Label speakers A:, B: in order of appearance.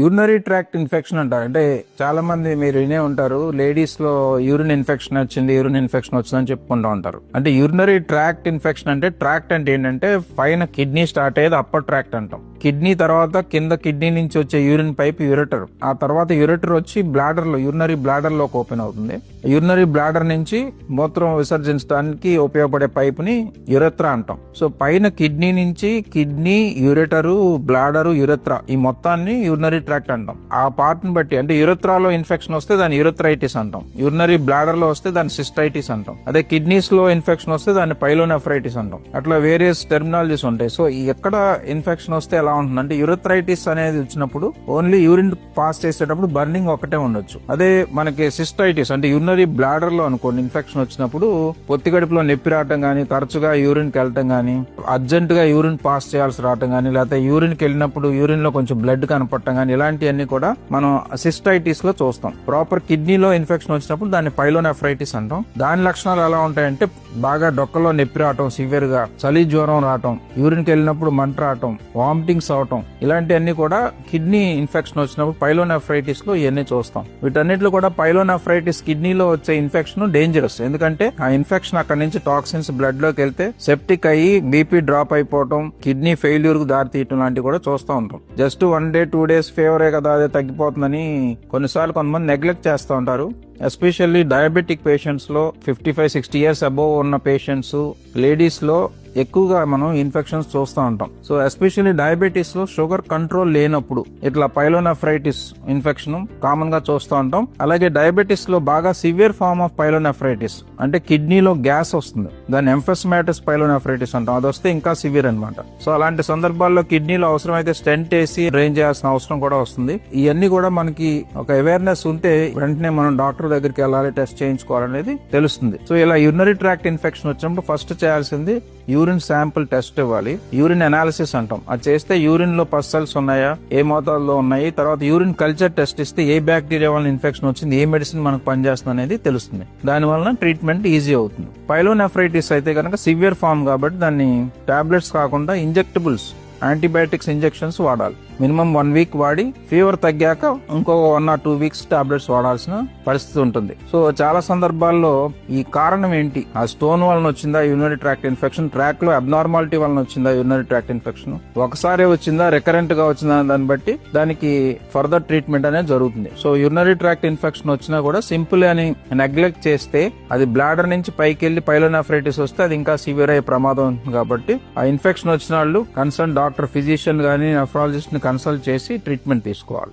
A: Urinary tract infection అంటారు. అంటే చాలా మంది మీరు వినే ఉంటారు, లేడీస్ లో యూరిన్ ఇన్ఫెక్షన్ వచ్చిందని చెప్పుకుంటూ ఉంటారు. అంటే యూరినరీ ట్రాక్ట్ ఇన్ఫెక్షన్ అంటే, ట్రాక్ట్ అంటే ఏంటంటే పైన కిడ్నీ స్టార్ట్ అయ్యేది అప్పర్ ట్రాక్ట్ అంటాం. కిడ్నీ తర్వాత కింద కిడ్నీ నుంచి వచ్చే యూరిన్ పైప్ యూరెటర్, ఆ తర్వాత యూరెటర్ వచ్చి బ్లాడర్ లో, యూరినరీ బ్లాడర్ లోకి ఓపెన్ అవుతుంది. యూరినరీ బ్లాడర్ నుంచి మూత్రం విసర్జించడానికి ఉపయోగపడే పైప్ ని యురెత్రా అంటాం. సో పైన కిడ్నీ నుంచి కిడ్నీ, యూరెటరు, బ్లాడరు, యురెత్రా, ఈ మొత్తాన్ని యూరినరీ ట్రాక్ట్ అంటాం. ఆ పార్ట్ ని బట్టి, అంటే యురెత్రాలో ఇన్ఫెక్షన్ వస్తే దాన్ని యురెథ్రైటిస్ అంటాం, యూరినరీ బ్లాడర్ లో వస్తే దాన్ని సిస్టైటిస్ అంటాం, అదే కిడ్నీస్ లో ఇన్ఫెక్షన్ వస్తే దాన్ని పైలోనెఫ్రైటిస్ అంటాం. అట్లా వేరియస్ టెర్మినాలజీస్ ఉంటాయి. సో ఎక్కడ ఇన్ఫెక్షన్ వస్తే ఎలా ఉంటుంది అంటే, యురెథ్రైటిస్ అనేది వచ్చినప్పుడు ఓన్లీ యూరిన్ పాస్ చేసేటప్పుడు బర్నింగ్ ఒకటే ఉండొచ్చు. అదే మనకి సిస్టైటిస్ అంటే యూరినరీ బ్లాడర్ లో అనుకోండి ఇన్ఫెక్షన్ వచ్చినప్పుడు పొత్తికడుపులో నొప్పి రావటం గానీ, తరచుగా యూరిన్ కి వెళ్ళటం గానీ, అర్జెంట్ గా యూరిన్ పాస్ చేయాల్సి రావటం గానీ, లేకపోతే యూరిన్ కి వెళ్ళినప్పుడు యూరిన్ లో కొంచెం బ్లడ్ కనపడటం గానీ, ఇలాంటివన్నీ కూడా మనం సిస్టైటిస్ లో చూస్తాం. ప్రాపర్ కిడ్నీలో ఇన్ఫెక్షన్ వచ్చినప్పుడు దాన్ని పైలోనెఫ్రైటిస్ అంటాం. దాని లక్షణాలు ఎలా ఉంటాయంటే, బాగా డొక్కలో నొప్పి రావటం, సివియర్ గా చలి జ్వరం రావటం, యూరిన్ కి వెళ్ళినప్పుడు మంట రావటం, వామిటింగ్స్ అవటం, ఇలాంటివన్నీ కూడా కిడ్నీ ఇన్ఫెక్షన్ వచ్చినప్పుడు పైలోనెఫ్రైటిస్ లో ఇవన్నీ చూస్తాం. వీటన్నిటిలో కూడా పైలోనెఫ్రైటిస్ కిడ్నీలో వచ్చే ఇన్ఫెక్షన్ డేంజరస్. ఎందుకంటే ఆ ఇన్ఫెక్షన్ అక్కడ నుంచి టాక్సిన్స్ బ్లడ్ లోకి వెళ్తే సెప్టిక్ అయ్యి బీపీ డ్రాప్ అయిపోవటం, కిడ్నీ ఫెయిల్యూర్ కు దారి తీయటం లాంటివి కూడా చూస్తూ ఉంటాం. జస్ట్ 1 day 2 days ఫేవరే కదా, అదే తగ్గిపోతుందని కొన్నిసార్లు కొంతమంది నెగ్లెక్ట్ చేస్తూ ఉంటారు. ఎస్పెషల్లీ డయాబెటిక్ పేషెంట్స్ లో, 55-60 years అబోవ్ ఉన్న పేషెంట్స్, లేడీస్ లో ఎక్కువగా మనం ఇన్ఫెక్షన్స్ చూస్తూ ఉంటాం. సో ఎస్పెషల్లీ డయాబెటీస్ లో షుగర్ కంట్రోల్ లేనప్పుడు ఇట్లా పైలోనెఫ్రైటిస్ ఇన్ఫెక్షన్ కామన్ గా చూస్తూ ఉంటాం. అలాగే డయాబెటీస్ లో బాగా సివియర్ ఫార్మ్ ఆఫ్ పైలోనెఫ్రైటిస్ అంటే కిడ్నీలో గ్యాస్ వస్తుంది, దాన్ని ఎంఫెస్మాటిస్ పైలోనెఫ్రైటిస్ అంటాం. అది వస్తే ఇంకా సివియర్ అనమాట. సో అలాంటి సందర్భాల్లో కిడ్నీలో అవసరమైతే స్టెంట్ వేసి డ్రైన్ చేయాల్సిన అవసరం కూడా వస్తుంది. ఇవన్నీ కూడా మనకి ఒక అవేర్నెస్ ఉంటే వెంటనే మనం డాక్టర్ దగ్గరికి వెళ్ళాలి, టెస్ట్ చేయించుకోవాలనేది తెలుస్తుంది. సో ఇలా యూరినరీ ట్రాక్ట్ ఇన్ఫెక్షన్ వచ్చినప్పుడు ఫస్ట్ చేయాల్సింది యూరిన్ శాంపుల్ టెస్ట్ ఇవ్వాలి. యూరిన్ అనాలిసిస్ అంటాం. అది చేస్తే యూరిన్ లో పస్సల్స్ ఉన్నాయా, ఏ మోతాదులో ఉన్నాయి, తర్వాత యూరిన్ కల్చర్ టెస్ట్ ఇస్తే ఏ బ్యాక్టీరియా వల్ల ఇన్ఫెక్షన్ వచ్చింది, ఏ మెడిసిన్ మనకు పనిచేస్తుంది అనేది తెలుస్తుంది. దాని వలన ట్రీట్మెంట్ ఈజీ అవుతుంది. పైలోనెఫ్రైటిస్ అయితే కనుక సివియర్ ఫార్మ్ కాబట్టి దాన్ని టాబ్లెట్స్ కాకుండా ఇంజెక్టబుల్స్, యాంటీబయాటిక్స్ ఇంజెక్షన్స్ వాడాలి. మినిమం 1 week వాడి ఫీవర్ తగ్గాక ఇంకో 1 or 2 weeks టాబ్లెట్స్ వాడాల్సిన పరిస్థితి ఉంటుంది. సో చాలా సందర్భాల్లో ఈ కారణం ఏంటి, ఆ స్టోన్ వలన వచ్చిందా యూరినరీ ట్రాక్ట్ ఇన్ఫెక్షన్, ట్రాక్ లో అబ్నార్మాలిటీ వలన వచ్చిందా యూరినరీ ట్రాక్ట్ ఇన్ఫెక్షన్, ఒకసారి వచ్చిందా, రికరెంట్ గా వచ్చిందా, దాన్ని బట్టి దానికి ఫర్దర్ ట్రీట్మెంట్ అనేది జరుగుతుంది. సో యూరినరీ ట్రాక్ట్ ఇన్ఫెక్షన్ వచ్చినా కూడా సింపుల్ అని నెగ్లెక్ట్ చేస్తే అది బ్లాడర్ నుంచి పైకి వెళ్లి పైలోనెఫ్రైటిస్ వస్తే అది ఇంకా సివియర్ అయ్యే ప్రమాదం ఉంటుంది. కాబట్టి ఆ ఇన్ఫెక్షన్ వచ్చిన వాళ్ళు కన్సర్న్ డాక్టర్, ఫిజిషియన్ గానీ, నెఫ్రాలజిస్ట్ ని కన్సల్ట్ చేసి ట్రీట్మెంట్ తీసుకోవాలి.